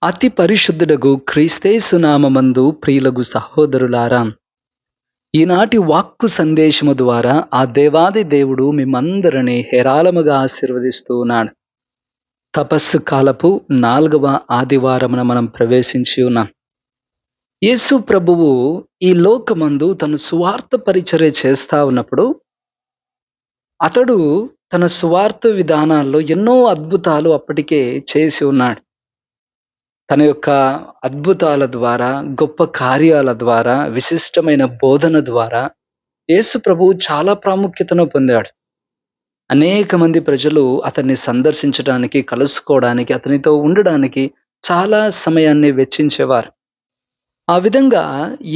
అతి పరిశుద్ధుడగు క్రీస్తేసు నామమందు ప్రియులగు సహోదరులారా, ఈనాటి వాక్కు సందేశము ద్వారా ఆ దేవాది దేవుడు మిమ్మందరిని హేరాళముగా ఆశీర్వదిస్తూ ఉన్నాడు. తపస్సు కాలపు 4వ ఆదివారమున మనం ప్రవేశించి ఉన్నాం. యేసు ప్రభువు ఈ లోకమందు తన సువార్త పరిచర్య చేస్తా ఉన్నప్పుడు, అతడు తన సువార్త విధానాల్లో ఎన్నో అద్భుతాలు అప్పటికే చేసి ఉన్నాడు. తన యొక్క అద్భుతాల ద్వారా, గొప్ప కార్యాల ద్వారా, విశిష్టమైన బోధన ద్వారా యేసు ప్రభువు చాలా ప్రాముఖ్యతను పొందాడు. అనేక మంది ప్రజలు అతన్ని సందర్శించడానికి, కలుసుకోవడానికి, అతనితో ఉండడానికి చాలా సమయాన్ని వెచ్చించేవారు. ఆ విధంగా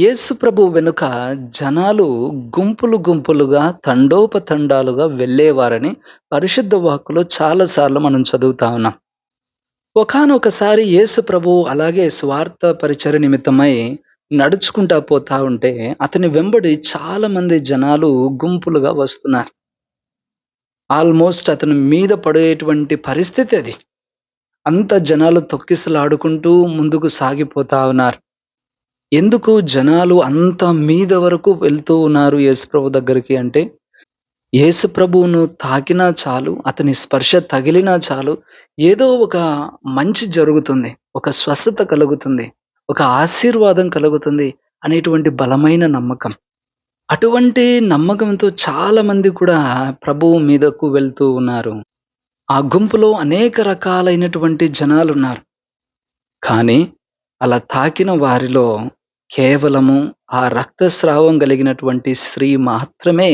యేసు ప్రభువు వెనుక జనాలు గుంపులు గుంపులుగా, తండోపతండాలుగా వెళ్ళేవారని పరిశుద్ధ వాక్కులో చాలా సార్లు మనం చదువుతా ఉన్నాం. ఒకానొకసారి యేసు ప్రభువు అలాగే స్వార్థ పరిచర్య నిమిత్తమై నడుచుకుంటా పోతా ఉంటే, అతని వెంబడి చాలా మంది జనాలు గుంపులుగా వస్తున్నారు. ఆల్మోస్ట్ అతని మీద పడేటువంటి పరిస్థితి అది. అంత జనాలు తొక్కిసలాడుకుంటూ ముందుకు సాగిపోతా ఉన్నారు. ఎందుకు జనాలు అంత మీద వరకు వెళ్తూ ఉన్నారు యేసు ప్రభు దగ్గరికి అంటే, యేసు ప్రభువును తాకినా చాలు, అతని స్పర్శ తగిలినా చాలు, ఏదో ఒక మంచి జరుగుతుంది. ఒక స్వస్థత కలుగుతుంది. ఒక ఆశీర్వాదం కలుగుతుంది అనేటువంటి బలమైన నమ్మకం. అటువంటి నమ్మకంతో చాలా మంది కూడా ప్రభువు మీదకు వెళ్తూ ఉన్నారు. ఆ గుంపులో అనేక రకాలైనటువంటి జనాలున్నారు. కానీ అలా తాకిన వారిలో కేవలము ఆ రక్తస్రావం కలిగినటువంటి స్త్రీ మాత్రమే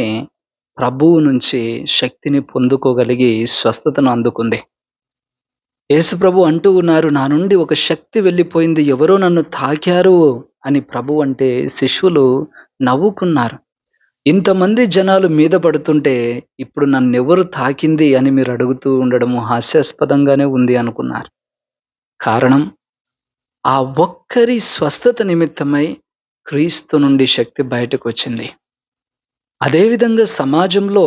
ప్రభువు నుంచి శక్తిని పొందుకోగలిగి స్వస్థతను అందుకుంది. యేసుప్రభు అంటూ ఉన్నారు, నా నుండి ఒక శక్తి వెళ్ళిపోయింది, ఎవరో నన్ను తాకారు అని ప్రభు అంటే శిష్యులు నవ్వుకున్నారు. ఇంతమంది జనాలు మీద పడుతుంటే ఇప్పుడు నన్నెవరు తాకింది అని మీరు అడుగుతూ ఉండడము హాస్యాస్పదంగానే ఉంది అనుకున్నారు. కారణం, ఆ ఒక్కరి స్వస్థత నిమిత్తమై క్రీస్తు నుండి శక్తి బయటకొచ్చింది. అదేవిధంగా సమాజంలో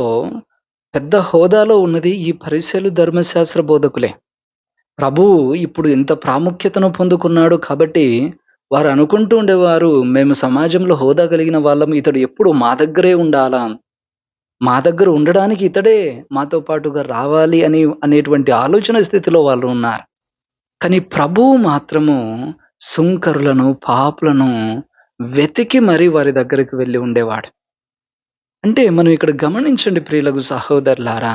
పెద్ద హోదాలో ఉన్నది ఈ పరిసయ్యులు, ధర్మశాస్త్ర బోధకులే. ప్రభువు ఇప్పుడు ఇంత ప్రాముఖ్యతను పొందుకున్నాడు కాబట్టి వారు అనుకుంటూ ఉండేవారు, మేము సమాజంలో హోదా కలిగిన వాళ్ళం, ఇతడు ఎప్పుడు మా దగ్గరే ఉండాలా, మా దగ్గర ఉండడానికి ఇతడే మాతో పాటుగా రావాలి అనేటువంటి ఆలోచన స్థితిలో వాళ్ళు ఉన్నారు. కానీ ప్రభువు మాత్రము సుంకరులను, పాపులను వెతికి మరీ వారి దగ్గరికి వెళ్ళి ఉండేవాడు. అంటే మనం ఇక్కడ గమనించండి ప్రియులకు సహోదరులారా,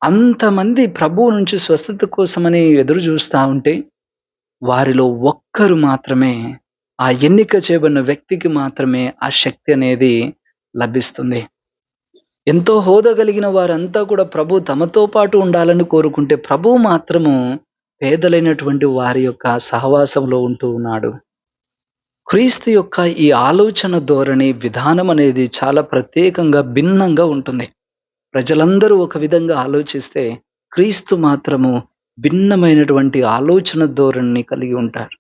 అంతమంది ప్రభువు నుంచి స్వస్థత కోసమని ఎదురు చూస్తా ఉంటే, వారిలో ఒక్కరు మాత్రమే, ఆ ఎన్నిక చేయబడిన వ్యక్తికి మాత్రమే ఆ శక్తి అనేది లభిస్తుంది. ఎంతో హోదా కలిగిన వారంతా కూడా ప్రభు తమతో పాటు ఉండాలని కోరుకుంటే, ప్రభువు మాత్రము పేదలైనటువంటి వారి యొక్క సహవాసంలో ఉంటూ ఉన్నాడు. క్రీస్తు యొక్క ఈ ఆలోచన ధోరణి, విధానం అనేది చాలా ప్రత్యేకంగా, భిన్నంగా ఉంటుంది. ప్రజలందరూ ఒక విధంగా ఆలోచిస్తే, క్రీస్తు మాత్రము భిన్నమైనటువంటి ఆలోచన ధోరణిని కలిగి ఉంటారు.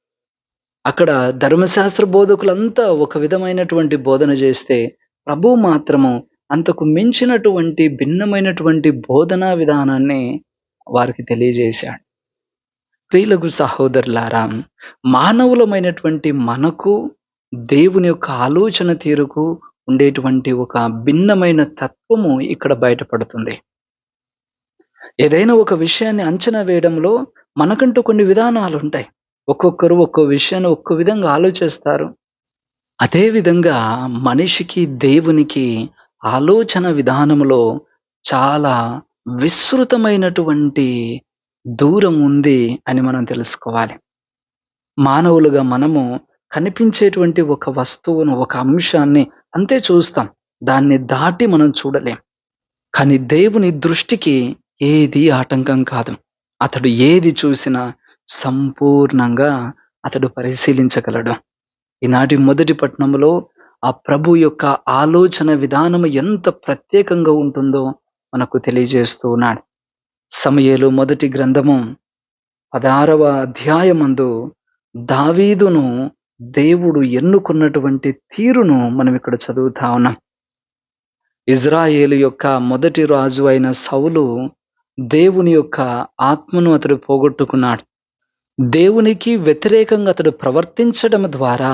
అక్కడ ధర్మశాస్త్ర బోధకులంతా ఒక విధమైనటువంటి బోధన చేస్తే, ప్రభువు మాత్రము అంతకు మించినటువంటి భిన్నమైనటువంటి బోధనా విధానాన్ని వారికి తెలియజేశాడు. ప్రియులకు సహోదరులారా, మానవులమైనటువంటి మనకు దేవుని యొక్క ఆలోచన తీరుకు ఉండేటువంటి ఒక భిన్నమైన తత్వము ఇక్కడ బయటపడుతుంది. ఏదైనా ఒక విషయాన్ని అంచనా వేయడంలో మనకంటూ కొన్ని విధానాలుంటాయి. ఒక్కొక్కరు ఒక్కో విషయాన్ని ఒక్కో విధంగా ఆలోచిస్తారు. అదే విధంగా మనిషికి, దేవునికి ఆలోచన విధానములో చాలా విస్తృతమైనటువంటి దూరం ఉంది అని మనం తెలుసుకోవాలి. మానవులుగా మనము కనిపించేటువంటి ఒక వస్తువును, ఒక అంశాన్ని అంతే చూస్తాం. దాన్ని దాటి మనం చూడలేం. కానీ దేవుని దృష్టికి ఏది ఆటంకం కాదు. అతడు ఏది చూసినా సంపూర్ణంగా అతడు పరిశీలించగలడు. ఈనాటి మొదటి పట్టణంలో ఆ ప్రభు యొక్క ఆలోచన విధానము ఎంత ప్రత్యేకంగా ఉంటుందో మనకు తెలియజేస్తూ ఉన్నాడు. సమూయేలు మొదటి గ్రంథము 16వ అధ్యాయమందు దావీదును దేవుడు ఎన్నుకున్నటువంటి తీరును మనం ఇక్కడ చదువుతా ఉన్నాం. ఇజ్రాయేలు యొక్క మొదటి రాజు అయిన సౌలు దేవుని యొక్క ఆత్మను అతడు పోగొట్టుకున్నాడు. దేవునికి వ్యతిరేకంగా అతడు ప్రవర్తించడం ద్వారా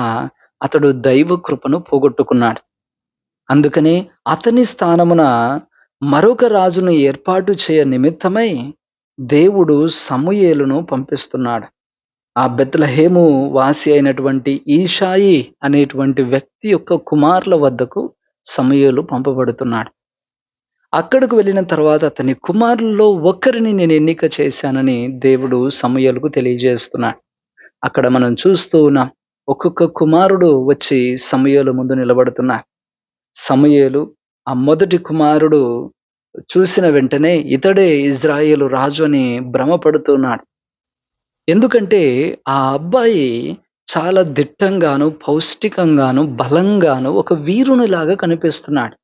అతడు దైవ కృపను పోగొట్టుకున్నాడు. అందుకనే అతని స్థానమున మరొక రాజును ఏర్పాటు చేయ నిమిత్తమై దేవుడు సమూయేలును పంపిస్తున్నాడు. ఆ బెత్లెహేము వాసి అయినటువంటి ఈషాయి అనేటువంటి వ్యక్తి యొక్క కుమారుల వద్దకు సమూయేలు పంపబడుతున్నాడు. అక్కడకు వెళ్ళిన తర్వాత అతని కుమారుల్లో ఒకరిని నేను ఎన్నిక చేశానని దేవుడు సమూయేలుకు తెలియజేస్తున్నాడు. అక్కడ మనం చూస్తూ ఉన్నాం. ఒక్కొక్క కుమారుడు వచ్చి సమూయేలు ముందు నిలబడుతున్నారు. సమూయేలు ఆ మొదటి కుమారుడు చూసిన వెంటనే ఇతడే ఇజ్రాయేలు రాజు అని భ్రమపడుతున్నాడు. ఎందుకంటే ఆ అబ్బాయి చాలా దిట్టంగాను, పౌష్టికంగాను, బలంగాను ఒక వీరునిలాగా కనిపిస్తున్నాడు.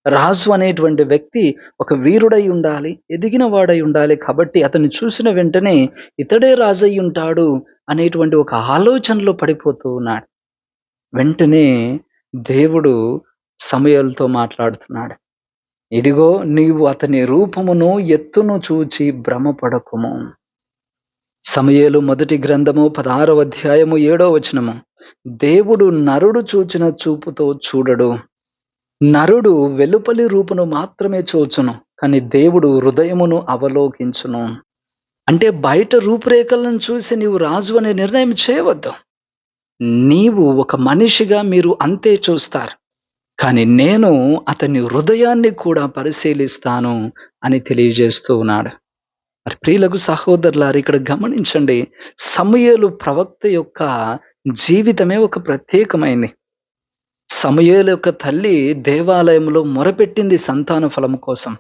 రాజు అనేటువంటి వ్యక్తి ఒక వీరుడై ఉండాలి, ఎదిగిన వాడై ఉండాలి. కాబట్టి అతన్ని చూసిన వెంటనే ఇతడే రాజయ్యి ఉంటాడు అనేటువంటి ఒక ఆలోచనలో పడిపోతూ ఉన్నాడు. వెంటనే దేవుడు సమూయేలుతో మాట్లాడుతున్నాడు. ఇదిగో నీవు అతని రూపమును ఎత్తును చూచి భ్రమపడకుము. సమూయేలు మొదటి గ్రంథము 16వ అధ్యాయము 7వ వచనము. దేవుడు నరుడు చూచిన చూపుతో చూడడు. నరుడు వెలుపలి రూపును మాత్రమే చూచును, కానీ దేవుడు హృదయమును అవలోకించును. అంటే బయట రూపురేఖలను చూసి నీవు రాజు అనే నిర్ణయం చేయవద్దు. నీవు ఒక మనిషిగా మీరు అంతే చూస్తారు, కానీ నేను అతని హృదయాన్ని కూడా పరిశీలిస్తాను అని తెలియజేస్తూ ఉన్నాడు. మరి ప్రియులకు సహోదరులారా, ఇక్కడ గమనించండి, సమూయేలు ప్రవక్త యొక్క జీవితమే ఒక ప్రత్యేకమైంది. సమూయేలు యొక్క తల్లి దేవాలయంలో మొరపెట్టింది సంతాన ఫలము కోసం.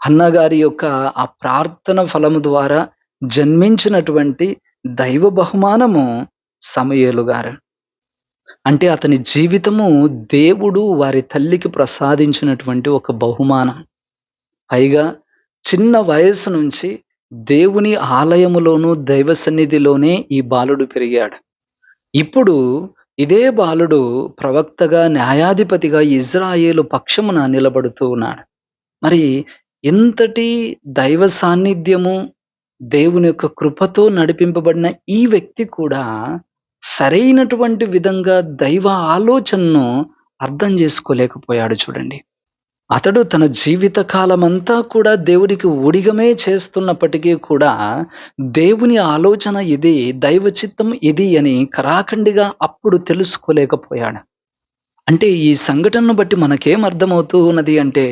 హన్నగారి యొక్క ఆ ప్రార్థన ఫలము ద్వారా జన్మించినటువంటి దైవ బహుమానము సమూయేలు గారు. అంటే అతని జీవితము దేవుడు వారి తల్లికి ప్రసాదించినటువంటి ఒక బహుమానం. పైగా చిన్న వయస్సు నుంచి దేవుని ఆలయములోను దైవ సన్నిధిలోనే ఈ బాలుడు పెరిగాడు. ఇప్పుడు ఇదే బాలుడు ప్రవక్తగా, న్యాయాధిపతిగా ఇజ్రాయేలు పక్షమున నిలబడుతూ ఉన్నాడు. మరి ఇంతటి దైవ సాన్నిధ్యము, దేవుని యొక్క కృపతో నడిపింపబడిన ఈ వ్యక్తి కూడా సరైనటువంటి విధంగా దైవ ఆలోచనను అర్థం చేసుకోలేకపోయాడు. చూడండి, అతడు తన జీవిత కాలమంతా కూడా దేవుడికి ఊడిగమే చేస్తున్నప్పటికీ కూడా దేవుని ఆలోచన ఇది, దైవ చిత్తం ఇది అని కరాఖండిగా అప్పుడు తెలుసుకోలేకపోయాడు. అంటే ఈ సంఘటనను బట్టి మనకేం అర్థమవుతూ ఉన్నది అంటే,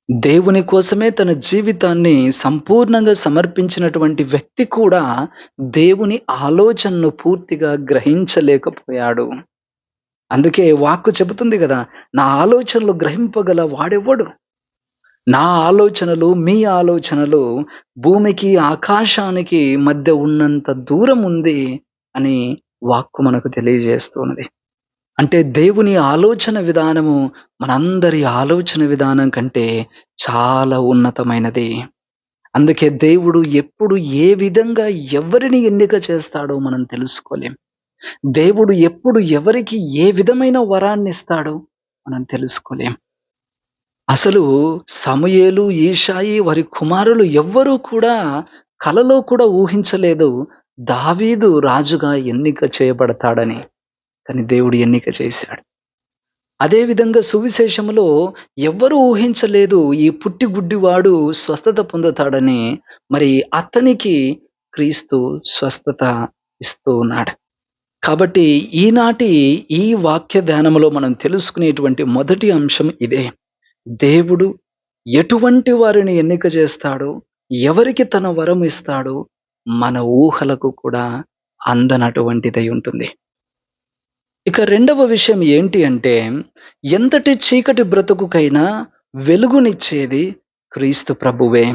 దేవుని కోసమే తన జీవితాన్ని సంపూర్ణంగా సమర్పించినటువంటి వ్యక్తి కూడా దేవుని ఆలోచనను పూర్తిగా గ్రహించలేకపోయాడు. అందుకే వాక్కు చెబుతుంది కదా, నా ఆలోచనలు గ్రహింపగల వాడెవ్వడు? నా ఆలోచనలు, మీ ఆలోచనలు భూమికి ఆకాశానికి మధ్య ఉన్నంత దూరం ఉంది అని వాక్కు మనకు తెలియజేస్తున్నది. అంటే దేవుని ఆలోచన విధానము మనందరి ఆలోచన విధానం కంటే చాలా ఉన్నతమైనది. అందుకే దేవుడు ఎప్పుడు ఏ విధంగా ఎవరిని ఎన్నిక చేస్తాడో మనం తెలుసుకోలేం. దేవుడు ఎప్పుడు ఎవరికి ఏ విధమైన వరాన్ని ఇస్తాడో మనం తెలుసుకోలేం. అసలు సమూయేలు, ఈషాయి వారి కుమారులు ఎవ్వరూ కూడా కలలో కూడా ఊహించలేదు దావీదు రాజుగా ఎన్నిక చేయబడతాడని. కానీ దేవుడు ఎన్నిక చేశాడు. అదే విధంగా సువిశేషములో ఎవ్వరూ ఊహించలేదు ఈ పుట్టి గుడ్డివాడు స్వస్థత పొందుతాడని. మరి అతనికి క్రీస్తు స్వస్థత ఇస్తూ ఉన్నాడు. కాబట్టి ఈనాటి ఈ వాక్య ధ్యానములో మనం తెలుసుకునేటువంటి మొదటి అంశం ఇదే. దేవుడు ఎటువంటి వారిని ఎన్నిక చేస్తాడో, ఎవరికి తన వరం ఇస్తాడో మన ఊహలకు కూడా అందనటువంటిదై ఉంటుంది. ఇక రెండవ విషయం ఏంటి అంటే, ఎంతటి చీకటి బ్రతుకుకైనా వెలుగునిచ్చేది క్రీస్తు ప్రభువే.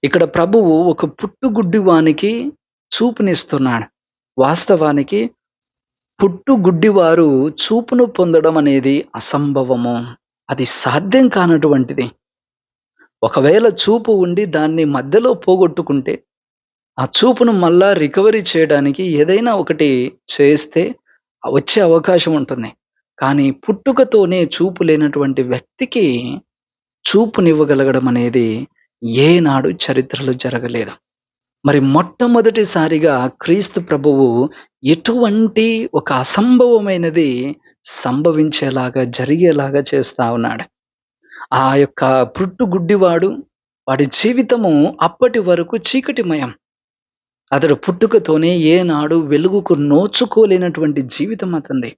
ఇక్కడ ప్రభువు ఒక పుట్టుగుడ్డివానికి చూపునిస్తున్నాడు. వాస్తవానికి పుట్టుగుడ్డివారు చూపును పొందడం అనేది అసంభవము. అది సాధ్యం కానటువంటిది. ఒకవేళ చూపు ఉండి దాన్ని మధ్యలో పోగొట్టుకుంటే ఆ చూపును మళ్ళా రికవరీ చేయడానికి ఏదైనా ఒకటి చేస్తే వచ్చే అవకాశం ఉంటుంది. కానీ పుట్టుకతోనే చూపు లేనటువంటి వ్యక్తికి చూపునివ్వగలగడం అనేది ఏనాడు చరిత్రలో జరగలేదు. మరి మొట్టమొదటిసారిగా క్రీస్తు ప్రభువు ఎటువంటి ఒక అసంభవమైనది సంభవించేలాగా, జరిగేలాగా చేస్తా ఉన్నాడు. ఆ యొక్క పుట్టుగుడ్డివాడు, వాడి జీవితము అప్పటి వరకు చీకటిమయం. అతడు పుట్టుకతోనే ఏనాడు వెలుగుకు నోచుకోలేనటువంటి జీవితం అతనిది.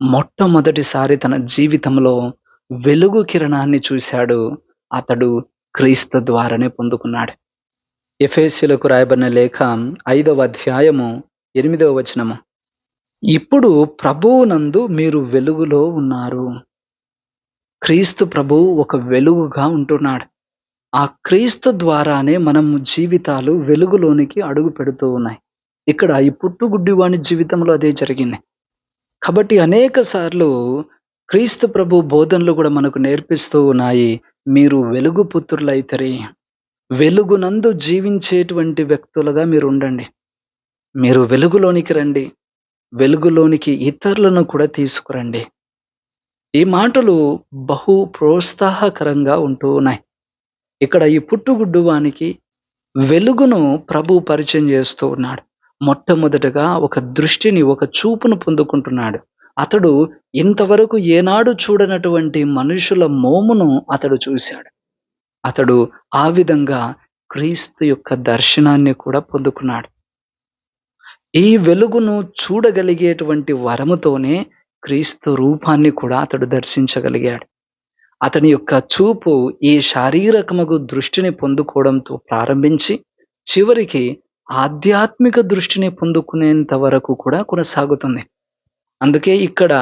మొట్టమొదటిసారి తన జీవితంలో వెలుగు కిరణాన్ని చూశాడు. అతడు క్రీస్తు ద్వారానే పొందుకున్నాడు. ఎఫెసీయులకు రాయబడిన లేఖ 5వ అధ్యాయము 8వ వచనము. ఇప్పుడు ప్రభువునందు మీరు వెలుగులో ఉన్నారు. క్రీస్తు ప్రభువు ఒక వెలుగుగా ఉంటున్నాడు. ఆ క్రీస్తు ద్వారానే మనం జీవితాలు వెలుగులోనికి అడుగు పెడుతూ ఉన్నాయి. ఇక్కడ ఈ పుట్టుగుడ్డివాని జీవితంలో అదే జరిగింది. కాబట్టి అనేక సార్లు క్రీస్తు ప్రభు బోధనలు కూడా మనకు నేర్పిస్తూ ఉన్నాయి. మీరు వెలుగు పుత్రులైతరి. వెలుగునందు జీవించేటువంటి వ్యక్తులుగా మీరు ఉండండి. మీరు వెలుగులోనికి రండి. వెలుగులోనికి ఇతరులను కూడా తీసుకురండి. ఈ మాటలు బహు ప్రోత్సాహకరంగా ఉంటూ ఉన్నాయి. ఇక్కడ ఈ పుట్టుగుడ్డువానికి వెలుగును ప్రభు పరిచయం చేస్తూ ఉన్నాడు. మొట్టమొదటగా ఒక దృష్టిని, ఒక చూపును పొందుకుంటున్నాడు. అతడు ఇంతవరకు ఏనాడు చూడనటువంటి మనుషుల మోమును అతడు చూశాడు. అతడు ఆ విధంగా క్రీస్తు యొక్క దర్శనాన్ని కూడా పొందుకున్నాడు. ఈ వెలుగును చూడగలిగేటువంటి వరముతోనే క్రీస్తు రూపాన్ని కూడా అతడు దర్శించగలిగాడు. అతని యొక్క చూపు ఈ శారీరకమగు దృష్టిని పొందుకోవడంతో ప్రారంభించి చివరికి ఆధ్యాత్మిక దృష్టిని పొందుకునేంత వరకు కూడా కొనసాగుతుంది. అందుకే ఇక్కడ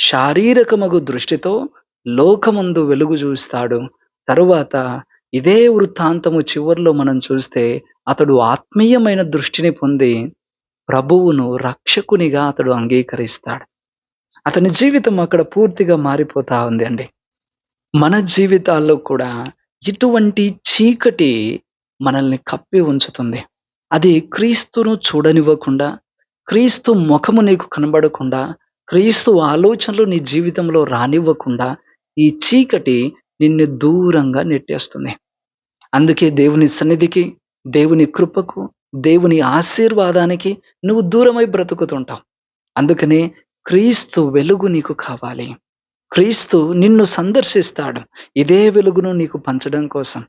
శారీరకమగు దృష్టితో లోకమందు వెలుగు చూస్తాడు. తరువాత ఇదే వృత్తాంతము చివర్లో మనం చూస్తే అతడు ఆత్మీయమైన దృష్టిని పొంది ప్రభువును రక్షకునిగా అతడు అంగీకరిస్తాడు. అతని జీవితం అక్కడ పూర్తిగా మారిపోతా ఉంది అండి. మన జీవితాల్లో కూడా ఇటువంటి చీకటి మనల్ని కప్పి ఉంచుతుంది. అది క్రీస్తును చూడనివ్వకుండా, క్రీస్తు ముఖము నీకు కనబడకుండా, క్రీస్తు ఆలోచనలు నీ జీవితంలో రానివ్వకుండా ఈ చీకటి నిన్ను దూరంగా నెట్టేస్తుంది. అందుకే దేవుని సన్నిధికి, దేవుని కృపకు, దేవుని ఆశీర్వాదానికి నువ్వు దూరమై బ్రతుకుతుంటావు. అందుకనే క్రీస్తు వెలుగు నీకు కావాలి. క్రీస్తు నిన్ను సందర్శిస్తాడు. ఇదే వెలుగును నీకు పంచడం కోసం.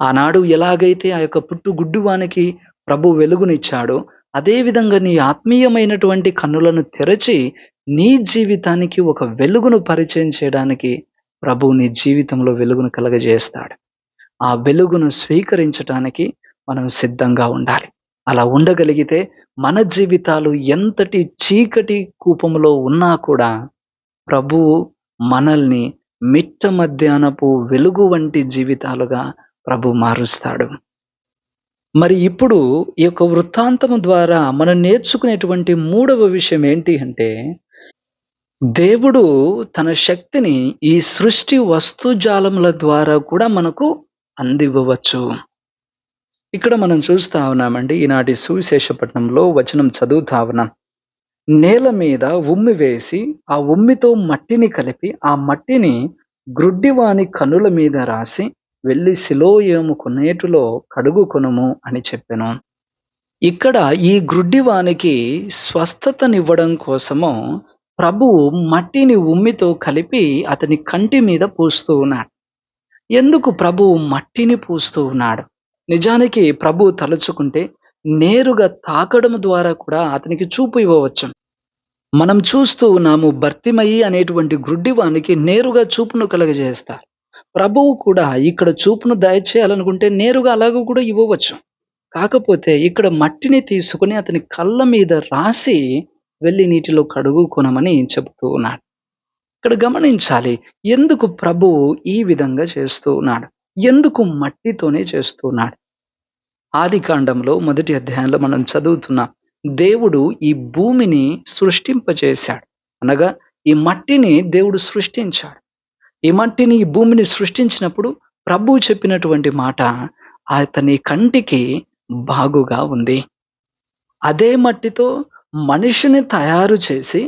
ఆనాడు ఎలాగైతే ఆ యొక్క పుట్టుగుడ్డివానికి ప్రభు వెలుగునిచ్చాడో, అదే విధంగా నీ ఆత్మీయమైనటువంటి కన్నులను తెరచి నీ జీవితానికి ఒక వెలుగును పరిచయం చేయడానికి ప్రభు నీ జీవితంలో వెలుగును కలగజేస్తాడు. ఆ వెలుగును స్వీకరించటానికి మనం సిద్ధంగా ఉండాలి. అలా ఉండగలిగితే మన జీవితాలు ఎంతటి చీకటి కూపంలో ఉన్నా కూడా ప్రభువు మనల్ని మిట్ట మధ్యాహ్నపు వెలుగు వంటి జీవితాలుగా ప్రభు మారుస్తాడు. మరి ఇప్పుడు ఈ యొక్క వృత్తాంతము ద్వారా మనం నేర్చుకునేటువంటి 3వ విషయం ఏంటి అంటే, దేవుడు తన శక్తిని ఈ సృష్టి వస్తుజాలముల ద్వారా కూడా మనకు అందివ్వవచ్చు. ఇక్కడ మనం చూస్తా ఉన్నామండి. ఈనాటి సువిశేషపట్నంలో వచనం చదువుతా ఉన్నాం. నేల మీద ఉమ్మి వేసి ఆ ఉమ్మితో మట్టిని కలిపి ఆ మట్టిని గ్రుడ్డివాని కనుల మీద రాసి వెళ్ళి సిలోయేము కొనేటిలో కడుగుకొనుము అని చెప్పెను. ఇక్కడ ఈ గ్రుడ్డివానికి స్వస్థతనివ్వడం కోసము ప్రభువు మట్టిని ఉమ్మితో కలిపి అతని కంటి మీద పూస్తూ ఉన్నాడు. ఎందుకు ప్రభువు మట్టిని పూస్తూ ఉన్నాడు? నిజానికి ప్రభువు తలుచుకుంటే నేరుగా తాకడం ద్వారా కూడా అతనికి చూపు ఇవ్వవచ్చు. మనం చూస్తూ ఉన్నాము, బర్తిమయి అనేటువంటి గ్రుడ్డివానికి నేరుగా చూపును కలగజేస్తారు. ప్రభువు కూడా ఇక్కడ చూపును దయచేయాలనుకుంటే నేరుగా అలాగూ కూడా ఇవ్వవచ్చు. కాకపోతే ఇక్కడ మట్టిని తీసుకుని అతని కళ్ళ మీద రాసి వెళ్ళి నీటిలో కడుగుకొనమని చెబుతూ ఉన్నాడు. ఇక్కడ గమనించాలి, ఎందుకు ప్రభువు ఈ విధంగా చేస్తూ ఉన్నాడు? ఎందుకు మట్టితోనే చేస్తూ ఉన్నాడు? ఆదికాండంలో 1వ అధ్యాయంలో మనం చదువుతున్నాం. దేవుడు ఈ భూమిని సృష్టింపజేశాడు. అనగా ఈ మట్టిని దేవుడు సృష్టించాడు. ఈ మట్టిని, ఈ భూమిని సృష్టించినప్పుడు ప్రభువు చెప్పినటువంటి మాట అతని కంటికి బాగుగా ఉంది. అదే మట్టితో మనిషిని తయారు చేసి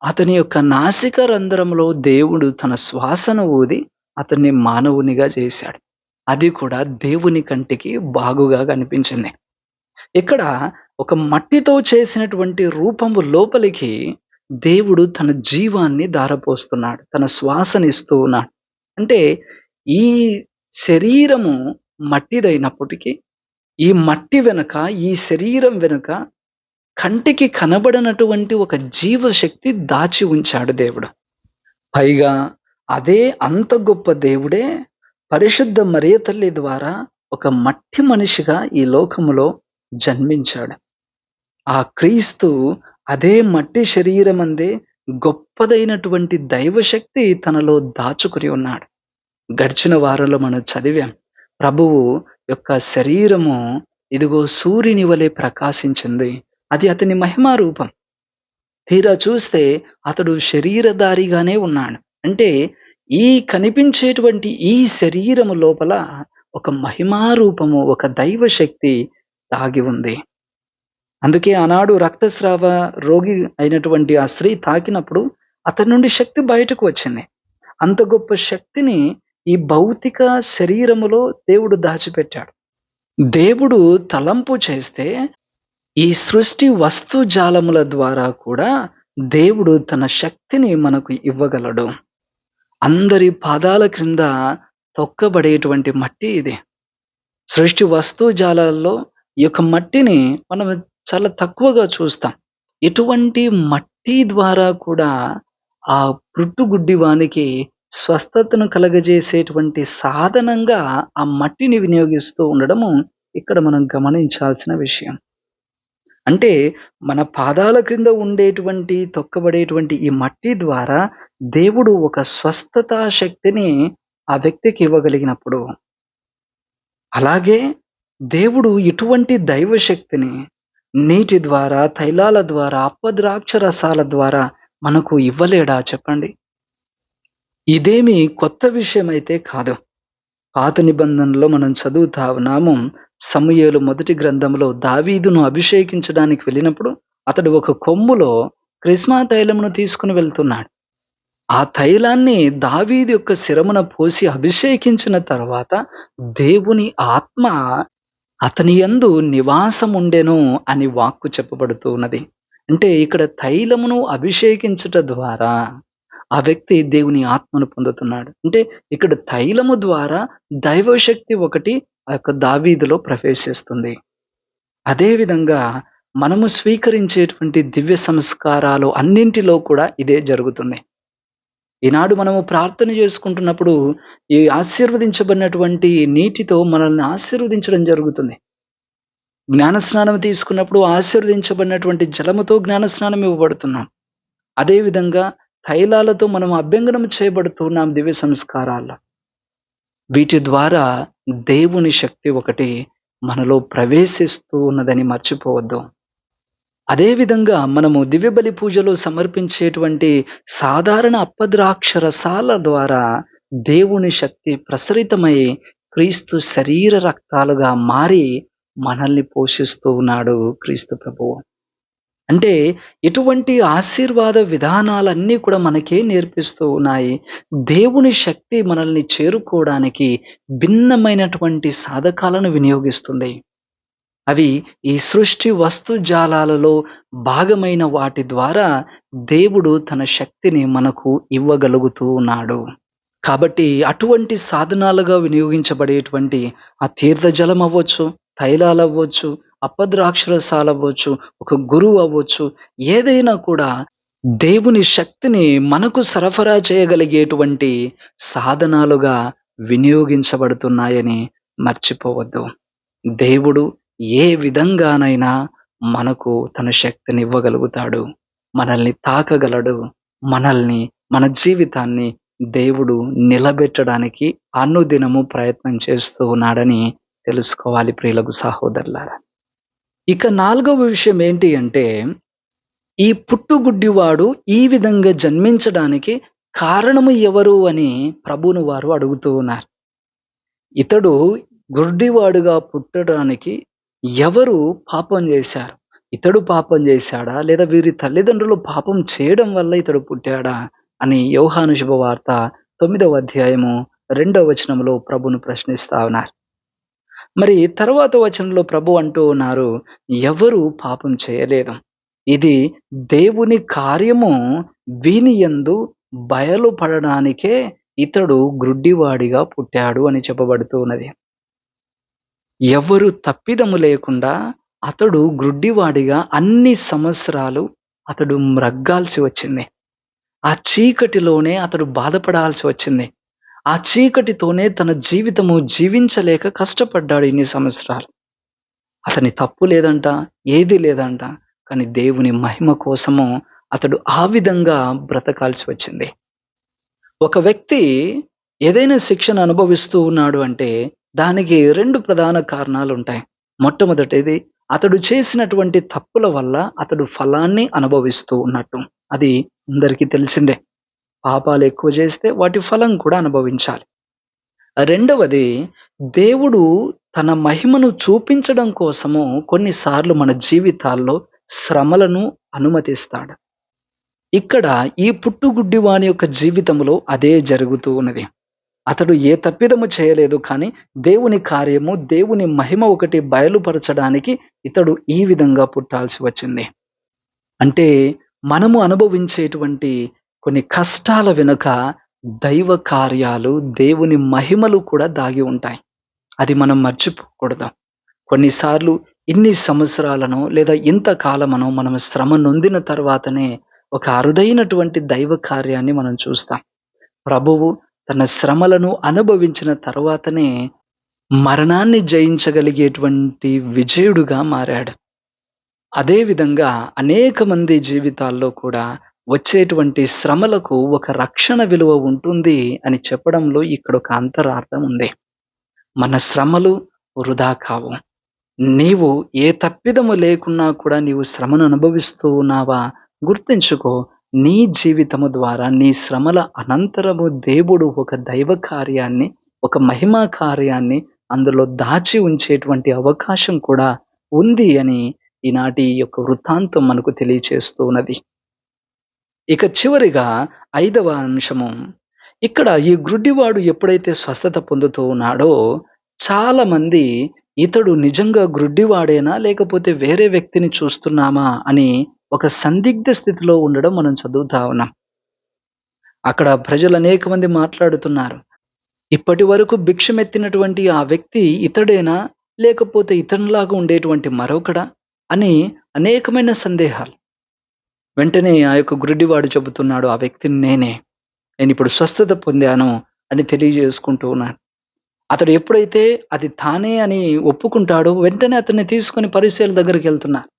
అతని యొక్క నాసిక రంధ్రంలో దేవుడు తన శ్వాసను ఊది అతన్ని మానవునిగా చేశాడు. అది కూడా దేవుని కంటికి బాగుగా కనిపించింది. ఇక్కడ ఒక మట్టితో చేసినటువంటి రూపము లోపలికి దేవుడు తన జీవాన్ని ధారపోస్తున్నాడు. తన శ్వాసనిస్తూ ఉన్నాడు. అంటే ఈ శరీరము మట్టిదైనప్పటికీ, ఈ మట్టి వెనక, ఈ శరీరం వెనుక కంటికి కనబడనటువంటి ఒక జీవశక్తి దాచి ఉంచాడు దేవుడు. పైగా అదే అంత గొప్ప దేవుడే పరిశుద్ధ మరియ తల్లి ద్వారా ఒక మట్టి మనిషిగా ఈ లోకములో జన్మించాడు. ఆ క్రీస్తు అదే మట్టి శరీరమందే గొప్పదైనటువంటి దైవశక్తి తనలో దాచుకుని ఉన్నాడు. గడిచిన వారంలో మనం చదివాం. ప్రభువు యొక్క శరీరము ఇదిగో సూర్యుని వలె ప్రకాశించింది. అది అతని మహిమా రూపం. తీరా చూస్తే అతడు శరీరధారిగానే ఉన్నాడు. అంటే ఈ కనిపించేటువంటి ఈ శరీరము లోపల ఒక మహిమా రూపము, ఒక దైవశక్తి దాగి ఉంది. అందుకే ఆనాడు రక్తస్రావ రోగి అయినటువంటి ఆ స్త్రీ తాకినప్పుడు అతని నుండి శక్తి బయటకు వచ్చింది. అంత గొప్ప శక్తిని ఈ భౌతిక శరీరములో దేవుడు దాచిపెట్టాడు. దేవుడు తలంపు చేస్తే ఈ సృష్టి వస్తు జాలముల ద్వారా కూడా దేవుడు తన శక్తిని మనకు ఇవ్వగలడు. అందరి పాదాల క్రింద తొక్కబడేటువంటి మట్టి ఇది. సృష్టి వస్తు జాలాల్లో ఈ యొక్క మట్టిని మనం చాలా తక్కువగా చూస్తాం. ఇటువంటి మట్టి ద్వారా కూడా ఆ పుట్టుగుడ్డివానికి స్వస్థతను కలగజేసేటువంటి సాధనంగా ఆ మట్టిని వినియోగిస్తూ ఉండడము ఇక్కడ మనం గమనించాల్సిన విషయం. అంటే మన పాదాల క్రింద ఉండేటువంటి తొక్కబడేటువంటి ఈ మట్టి ద్వారా దేవుడు ఒక స్వస్థతా శక్తిని ఆ వ్యక్తికి ఇవ్వగలిగినప్పుడు, అలాగే దేవుడు ఇటువంటి దైవశక్తిని నీటి ద్వారా, తైలాల ద్వారా, అప్పద్రాక్ష రసాల ద్వారా మనకు ఇవ్వలేడా చెప్పండి? ఇదేమి కొత్త విషయమైతే కాదు. పాత నిబంధనలో మనం చదువుతా ఉన్నాము. సమూయేలు మొదటి గ్రంథంలో దావీదును అభిషేకించడానికి వెళ్ళినప్పుడు అతడు ఒక కొమ్ములో క్రిస్మా తైలమును తీసుకుని వెళ్తున్నాడు. ఆ తైలాన్ని దావీదు యొక్క శిరమున పోసి అభిషేకించిన తర్వాత దేవుని ఆత్మ అతని యందు నివాసముండెను అని వాక్కు చెప్పబడుతూ ఉన్నది. అంటే ఇక్కడ తైలమును అభిషేకించుట ద్వారా ఆ వ్యక్తి దేవుని ఆత్మను పొందుతున్నాడు. అంటే ఇక్కడ తైలము ద్వారా దైవశక్తి ఒకటి ఆ యొక్క దావీదులో ప్రవేశిస్తుంది. అదే విధంగా మనము స్వీకరించేటువంటి దివ్య సంస్కారాలు అన్నింటిలో కూడా ఇదే జరుగుతుంది. ఈనాడు మనము ప్రార్థన చేసుకుంటున్నప్పుడు ఈ ఆశీర్వదించబడినటువంటి నీటితో మనల్ని ఆశీర్వదించడం జరుగుతుంది. జ్ఞానస్నానం తీసుకున్నప్పుడు ఆశీర్వదించబడినటువంటి జలముతో జ్ఞానస్నానం ఇవ్వబడుతున్నాం. అదేవిధంగా తైలాలతో మనం అభ్యంగనం చేయబడుతున్నాం దివ్య సంస్కారాల్లో. వీటి ద్వారా దేవుని శక్తి ఒకటి మనలో ప్రవేశిస్తూ ఉన్నదని మర్చిపోవద్దు. అదేవిధంగా మనము దివ్య బలి పూజలో సమర్పించేటువంటి సాధారణ అప్పద్రాక్ష రసాల ద్వారా దేవుని శక్తి ప్రసరితమై క్రీస్తు శరీర రక్తాలుగా మారి మనల్ని పోషిస్తూ ఉన్నాడు క్రీస్తు ప్రభువు. అంటే ఇటువంటి ఆశీర్వాద విధానాలన్నీ కూడా మనకే నేర్పిస్తూ ఉన్నాయి. దేవుని శక్తి మనల్ని చేరుకోవడానికి భిన్నమైనటువంటి సాధకాలను వినియోగిస్తుంది. అవి ఈ సృష్టి వస్తు జాలాలలో భాగమైన వాటి ద్వారా దేవుడు తన శక్తిని మనకు ఇవ్వగలుగుతూ ఉన్నాడు. కాబట్టి అటువంటి సాధనాలుగా వినియోగించబడేటువంటి ఆ తీర్థ జలం అవ్వచ్చు, తైలాలు అవ్వచ్చు, అప్పద్రాక్షరసాలు అవ్వచ్చు, ఒక గురువు అవ్వచ్చు, ఏదైనా కూడా దేవుని శక్తిని మనకు సరఫరా చేయగలిగేటువంటి సాధనాలుగా వినియోగించబడుతున్నాయని మర్చిపోవద్దు. దేవుడు ఏ విధంగానైనా మనకు తన శక్తిని ఇవ్వగలుగుతాడు. మనల్ని తాకగలడు. మనల్ని, మన జీవితాన్ని దేవుడు నిలబెట్టడానికి అనుదినము ప్రయత్నం చేస్తూ ఉన్నాడని తెలుసుకోవాలి ప్రియులకు సహోదరులారా. ఇక 4వ విషయం ఏంటి అంటే, ఈ పుట్టుగుడ్డివాడు ఈ విధంగా జన్మించడానికి కారణము ఎవరు అని ప్రభువును వారు అడుగుతూ ఉన్నారు. ఇతడు గుడ్డివాడుగా పుట్టడానికి ఎవరు పాపం చేశారు? ఇతడు పాపం చేశాడా? లేదా వీరి తల్లిదండ్రులు పాపం చేయడం వల్ల ఇతడు పుట్టాడా? అని యోహాను శుభవార్త 9వ అధ్యాయము 2వ వచనంలో ప్రభువును ప్రశ్నిస్తా ఉన్నారు. మరి తరువాత వచనంలో ప్రభు అంటూ ఉన్నారు, ఎవరు పాపం చేయలేదు. ఇది దేవుని కార్యము వీని యందు బయలుపడడానికే ఇతడు గ్రుడ్డివాడిగా పుట్టాడు అని చెప్పబడుతూ ఉన్నది. ఎవరు తప్పిదము లేకుండా అతడు గ్రుడ్డివాడిగా అన్ని సంవత్సరాలు అతడు మ్రగ్గాల్సి వచ్చింది. ఆ చీకటిలోనే అతడు బాధపడాల్సి వచ్చింది. ఆ చీకటితోనే తన జీవితము జీవించలేక కష్టపడ్డాడు ఇన్ని సంవత్సరాలు. అతని తప్పు లేదంట, ఏది లేదంట. కానీ దేవుని మహిమ కోసము అతడు ఆ విధంగా బ్రతకాల్సి వచ్చింది. ఒక వ్యక్తి ఏదైనా శిక్షను అనుభవిస్తూ ఉన్నాడు అంటే దానికి 2 ప్రధాన కారణాలుంటాయి. మొట్టమొదటిది అతడు చేసినటువంటి తప్పుల వల్ల అతడు ఫలాన్ని అనుభవిస్తూ ఉన్నట్టు. అది అందరికీ తెలిసిందే. పాపాలు ఎక్కువ చేస్తే వాటి ఫలం కూడా అనుభవించాలి. రెండవది దేవుడు తన మహిమను చూపించడం కోసము కొన్నిసార్లు మన జీవితాల్లో శ్రమలను అనుమతిస్తాడు. ఇక్కడ ఈ పుట్టుగుడ్డివాని యొక్క జీవితంలో అదే జరుగుతూ ఉన్నది. అతడు ఏ తప్పిదము చేయలేదు, కానీ దేవుని కార్యము, దేవుని మహిమ ఒకటి బయలుపరచడానికి ఇతడు ఈ విధంగా పుట్టాల్సి వచ్చింది. అంటే మనము అనుభవించేటువంటి కొన్ని కష్టాల వెనుక దైవ కార్యాలు, దేవుని మహిమలు కూడా దాగి ఉంటాయి. అది మనం మర్చిపోకూడదు. కొన్నిసార్లు ఇన్ని సంవత్సరాలను లేదా ఇంతకాలమనో మనం శ్రమ నొందిన తర్వాతనే ఒక అరుదైనటువంటి దైవ కార్యాన్ని మనం చూస్తాం. ప్రభువు తన శ్రమలను అనుభవించిన తర్వాతనే మరణాన్ని జయించగలిగేటువంటి విజయుడుగా మారాడు. అదే విధంగా అనేక మంది జీవితాల్లో కూడా వచ్చేటువంటి శ్రమలకు ఒక రక్షణ విలువ ఉంటుంది అని చెప్పడంలో ఇక్కడ ఒక అంతరార్థం ఉంది. మన శ్రమలు వృధా కావు. నీవు ఏ తప్పిదము లేకున్నా కూడా నీవు శ్రమను అనుభవిస్తూ ఉన్నావా? గుర్తుంచుకో, నీ జీవితము ద్వారా నీ శ్రమల అనంతరము దేవుడు ఒక దైవ కార్యాన్ని, ఒక మహిమా కార్యాన్ని అందులో దాచి ఉంచేటువంటి అవకాశం కూడా ఉంది అని ఈనాటి యొక్క వృత్తాంతం మనకు తెలియచేస్తూ ఉన్నది. ఇక చివరిగా 5వ అంశము, ఇక్కడ ఈ గ్రుడ్డివాడు ఎప్పుడైతే స్వస్థత పొందుతూ ఉన్నాడో చాలామంది ఇతడు నిజంగా గ్రుడ్డివాడేనా లేకపోతే వేరే వ్యక్తిని చూస్తున్నామా అని ఒక సందిగ్ధ స్థితిలో ఉండడం మనం చదువుతా ఉన్నాం. అక్కడ ప్రజలు అనేక మంది మాట్లాడుతున్నారు. ఇప్పటి వరకు భిక్షమెత్తినటువంటి ఆ వ్యక్తి ఇతడేనా లేకపోతే ఇతనిలాగా ఉండేటువంటి మరొకడా అని అనేకమైన సందేహాలు. వెంటనే ఆ యొక్క గురుడివాడు చెబుతున్నాడు, ఆ వ్యక్తిని నేనే. నేనిప్పుడు స్వస్థత పొందాను అని తెలియజేసుకుంటూ ఉన్నాడు. అతడు ఎప్పుడైతే అది తానే అని ఒప్పుకుంటాడో వెంటనే అతన్ని తీసుకొని పరిసయ్యుల దగ్గరికెళ్తున్నారు.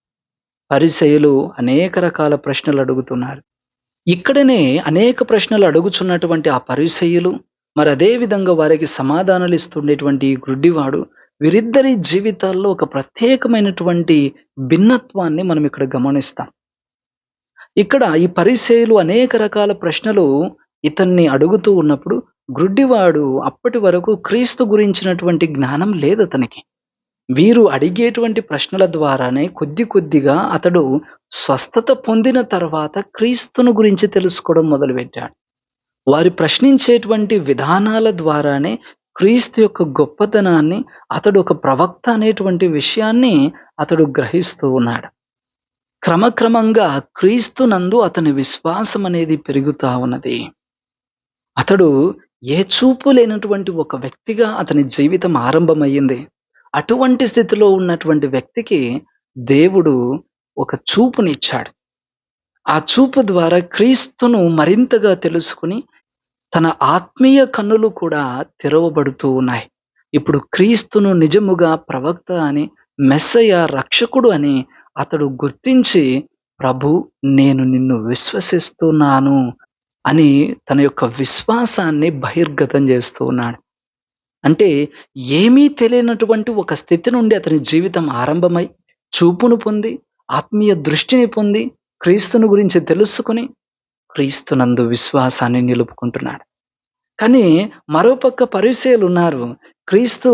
పరిసయ్యులు అనేక రకాల ప్రశ్నలు అడుగుతున్నారు. ఇక్కడనే అనేక ప్రశ్నలు అడుగుచున్నటువంటి ఆ పరిసయ్యులు, మరి అదే విధంగా వారికి సమాధానాలు ఇస్తుండేటువంటి ఈ గ్రుడ్డివాడు, వీరిద్దరి జీవితాల్లో ఒక ప్రత్యేకమైనటువంటి భిన్నత్వాన్ని మనం ఇక్కడ గమనిస్తాం. ఇక్కడ ఈ పరిసయ్యులు అనేక రకాల ప్రశ్నలు ఇతన్ని అడుగుతూ ఉన్నప్పుడు, గ్రుడ్డివాడు అప్పటి వరకు క్రీస్తు గురించినటువంటి జ్ఞానం లేదతనికి. వీరు అడిగేటువంటి ప్రశ్నల ద్వారానే కొద్ది కొద్దిగా అతడు స్వస్థత పొందిన తర్వాత క్రీస్తును గురించి తెలుసుకోవడం మొదలుపెట్టాడు. వారు ప్రశ్నించేటువంటి విధానాల ద్వారానే క్రీస్తు యొక్క గొప్పతనాన్ని, అతడు ఒక ప్రవక్త అనేటువంటి విషయాన్ని అతడు గ్రహిస్తూ ఉన్నాడు. క్రమక్రమంగా క్రీస్తునందు అతని విశ్వాసం అనేది పెరుగుతా ఉన్నది. అతడు ఏ చూపు లేనటువంటి ఒక వ్యక్తిగా అతని జీవితం ఆరంభమయ్యింది. అటువంటి స్థితిలో ఉన్నటువంటి వ్యక్తికి దేవుడు ఒక చూపునిచ్చాడు. ఆ చూపు ద్వారా క్రీస్తును మరింతగా తెలుసుకుని తన ఆత్మీయ కన్నులు కూడా తెరవబడుతూ ఉన్నాయి. ఇప్పుడు క్రీస్తును నిజముగా ప్రవక్త అని, మెస్సయ్య రక్షకుడు అని అతడు గుర్తించి, ప్రభు నేను నిన్ను విశ్వసిస్తున్నాను అని తన యొక్క విశ్వాసాన్ని బహిర్గతం చేస్తూ ఉన్నాడు. అంటే ఏమీ తెలియనటువంటి ఒక స్థితి నుండి అతని జీవితం ఆరంభమై, చూపును పొంది, ఆత్మీయ దృష్టిని పొంది, క్రీస్తును గురించి తెలుసుకొని, క్రీస్తునందు విశ్వాసాన్ని నిలుపుకుంటున్నాడు. కానీ మరోపక్క పరిసయ్యులున్నారు. క్రీస్తు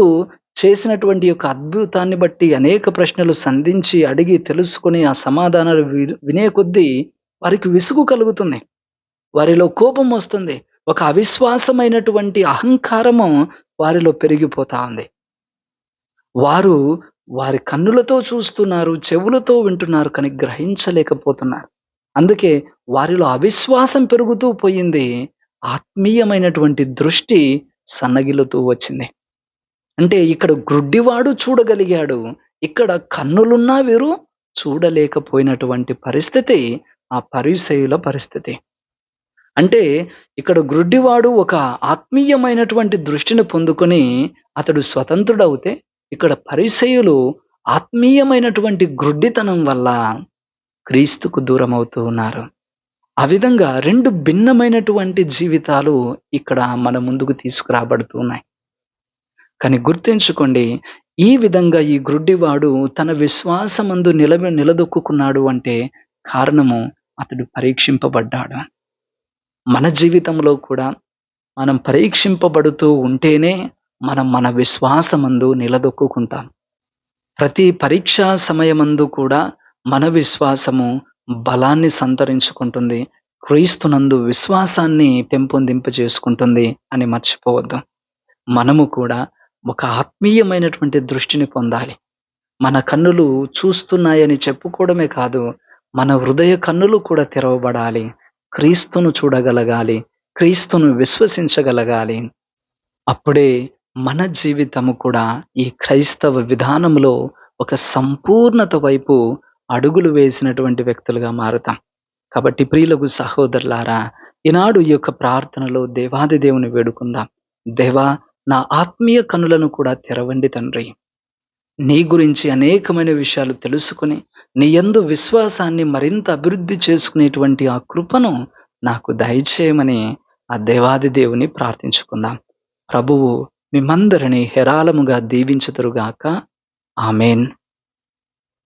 చేసినటువంటి యొక్క అద్భుతాన్ని బట్టి అనేక ప్రశ్నలు సంధించి, అడిగి తెలుసుకొని ఆ సమాధానాలు వినే కొద్దీ వారికి విసుగు కలుగుతుంది. వారిలో కోపం వస్తుంది. ఒక అవిశ్వాసమైనటువంటి అహంకారము వారిలో పెరిగిపోతా ఉంది. వారు వారి కన్నులతో చూస్తున్నారు, చెవులతో వింటున్నారు కానీ గ్రహించలేకపోతున్నారు. అందుకే వారిలో అవిశ్వాసం పెరుగుతూ పోయింది. ఆత్మీయమైనటువంటి దృష్టి సన్నగిల్లుతూ వచ్చింది. అంటే ఇక్కడ గ్రుడ్డివాడు చూడగలిగాడు. ఇక్కడ కన్నులున్నా వీరు చూడలేకపోయినటువంటి పరిస్థితి ఆ పరిసయ్యుల పరిస్థితి. అంటే ఇక్కడ గ్రుడ్డివాడు ఒక ఆత్మీయమైనటువంటి దృష్టిని పొందుకొని అతడు స్వతంత్రుడవుతే, ఇక్కడ పరిసయ్యులు ఆత్మీయమైనటువంటి గ్రుడ్డితనం వల్ల క్రీస్తుకు దూరమవుతూ ఉన్నారు. ఆ విధంగా 2 భిన్నమైనటువంటి జీవితాలు ఇక్కడ మన ముందుకు తీసుకురాబడుతూ ఉన్నాయి. కానీ గుర్తుంచుకోండి, ఈ విధంగా ఈ గ్రుడ్డివాడు తన విశ్వాసమందు నిలదొక్కుకున్నాడు అంటే కారణము అతడు పరీక్షింపబడ్డాడు. మన జీవితంలో కూడా మనం పరీక్షింపబడుతూ ఉంటేనే మనం మన విశ్వాసమందు నిలదొక్కుకుంటాం. ప్రతి పరీక్షా సమయమందు కూడా మన విశ్వాసము బలాన్ని సంతరించుకుంటుంది. క్రీస్తునందు విశ్వాసాన్ని పెంపొందింపజేసుకుంటుంది అని మర్చిపోవద్దు. మనము కూడా ఒక ఆత్మీయమైనటువంటి దృష్టిని పొందాలి. మన కన్నులు చూస్తున్నాయని చెప్పుకోవడమే కాదు, మన హృదయ కన్నులు కూడా తెరవబడాలి. క్రీస్తును చూడగలగాలి. క్రీస్తును విశ్వసించగలగాలి. అప్పుడే మన జీవితము కూడా ఈ క్రైస్తవ విధానంలో ఒక సంపూర్ణత వైపు అడుగులు వేసినటువంటి వ్యక్తులుగా మారుతాం. కాబట్టి ప్రియులకు సహోదరులారా, ఈనాడు ఈ యొక్క ప్రార్థనలో దేవాది దేవుని వేడుకుందాం. దేవా, నా ఆత్మీయ కన్నులను కూడా తెరవండి తండ్రి. నీ గురించి అనేకమైన విషయాలు తెలుసుకొని, నీ యందు విశ్వాసాన్ని మరింత అభివృద్ధి చేసుకునేటువంటి ఆ కృపను నాకు దయచేయమని ఆ దేవాది దేవుని ప్రార్థించుకుందాం. ప్రభువు మిమ్మందరిని హేరాళముగా దీవించుదురుగాక. ఆమేన్.